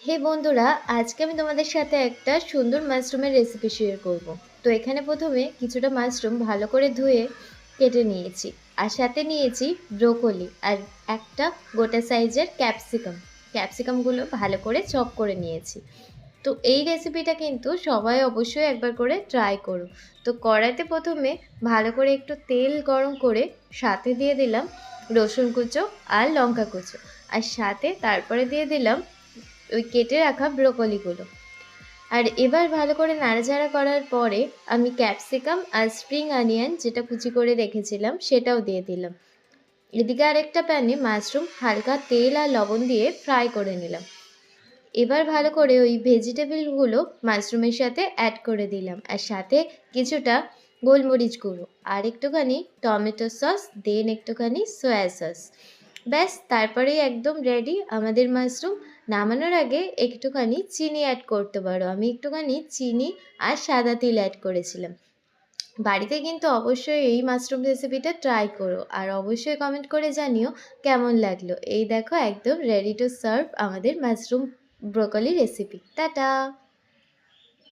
হে বন্ধুরা, আজকে আমি তোমাদের সাথে একটা সুন্দর মাশরুমের রেসিপি শেয়ার করব। তো এখানে প্রথমে কিছুটা মাশরুম ভালো করে ধুয়ে কেটে নিয়েছি, আর সাথে নিয়েছি ব্রোকলি আর একটা গোটা সাইজের ক্যাপসিকামগুলো ভালো করে চপ করে নিয়েছি। তো এই রেসিপিটা কিন্তু সবাই অবশ্যই একবার করে ট্রাই করো। তো কড়াইতে প্রথমে ভালো করে একটু তেল গরম করে সাথে দিয়ে দিলাম রসুন কুচো আর লঙ্কা কুচো, আর সাথে তারপরে দিয়ে দিলাম ওই কেটে রাখা ব্রোকলিগুলো। আর এবার ভালো করে নাড়াচাড়া করার পরে আমি ক্যাপসিকাম আর স্প্রিং অনিয়ন যেটা কুচি করে রেখেছিলাম সেটাও দিয়ে দিলাম। এদিকে আরেকটা প্যানে মাশরুম হালকা তেল আর লবণ দিয়ে ফ্রাই করে নিলাম। এবার ভালো করে ওই ভেজিটেবলগুলো মাশরুমের সাথে অ্যাড করে দিলাম, আর সাথে কিছুটা গোলমরিচ গুঁড়ো আর একটুখানি টমেটো সস, দেন একটুখানি সয়া সস। ব্যাস, তারপরেই একদম রেডি আমাদের মাশরুম। নামানোর আগে একটুখানি চিনি অ্যাড করতে পারো, আমি একটুখানি চিনি আর সাদা তিল অ্যাড করেছিলাম। বাড়িতে কিন্তু অবশ্যই এই মাশরুম রেসিপিটা ট্রাই করো, আর অবশ্যই কমেন্ট করে জানিও কেমন লাগলো। এই দেখো একদম রেডি টু সার্ভ আমাদের মাশরুম ব্রোকলি রেসিপি। টাটা।